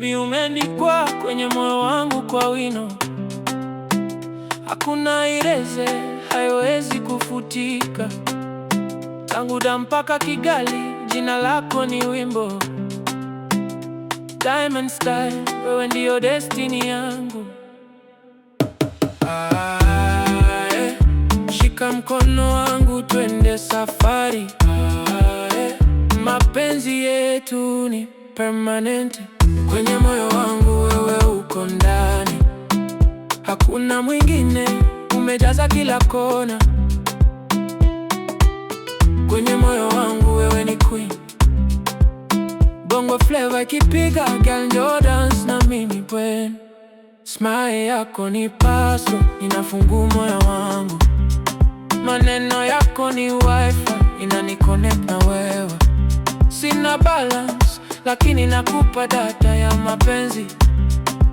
Baby, umeandikwa kwenye moyo wangu kwa wino, hakuna ireze, haiwezi kufutika. Tangu Dar mpaka Kigali, jina lako ni wimbo. Diamond style, wewe ndio destiny yangu. Shika mkono wangu twende safari. Mapenzi yetu ni permanent. Kwenye moyo wangu wewe uko ndani, hakuna mwingine, umejaza kila kona. Kwenye moyo wangu wewe ni queen. Bongo flavor ikipiga, girl njoo dance na mimi bwen. Smile yako ni paso, inafungua moyo wangu. Maneno yako ni wifi, inaniconnect na wewe. Sina balance, lakini nakupa data ya mapenzi.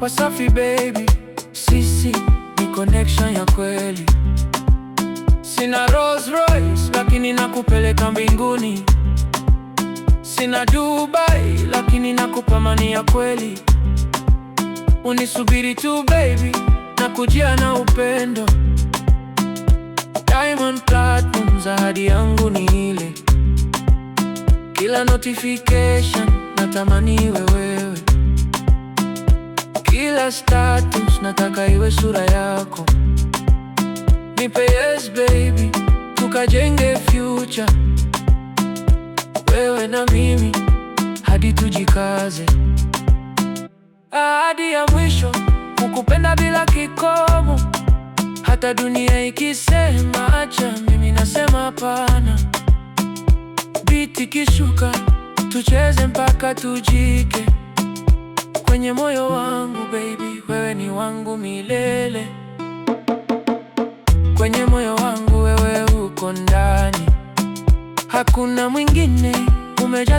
Wasafi baby, sisi ni connection ya kweli. Sina Rolls Royce, lakini nakupeleka mbinguni. Sina Dubai, lakini nakupa amani ya kweli. Unisubiri tu baby, nakujia na upendo. Diamond Platnumz, ahadi yangu ni ile. Kila notification natamani iwe wewe. Kila status nataka iwe sura yako. Nipe yes baby, tukajenge future. Wewe na mimi hadi tujikaze. Ahadi ya mwisho, kukupenda bila kikomo. Hata dunia ikisema acha, mimi nasema hapana. Beat ikishuka, tucheze mpaka tujike. Kwenye moyo wangu baby, wewe ni wangu milele. Kwenye moyo wangu wewe uko ndani, hakuna mwingine, umejaza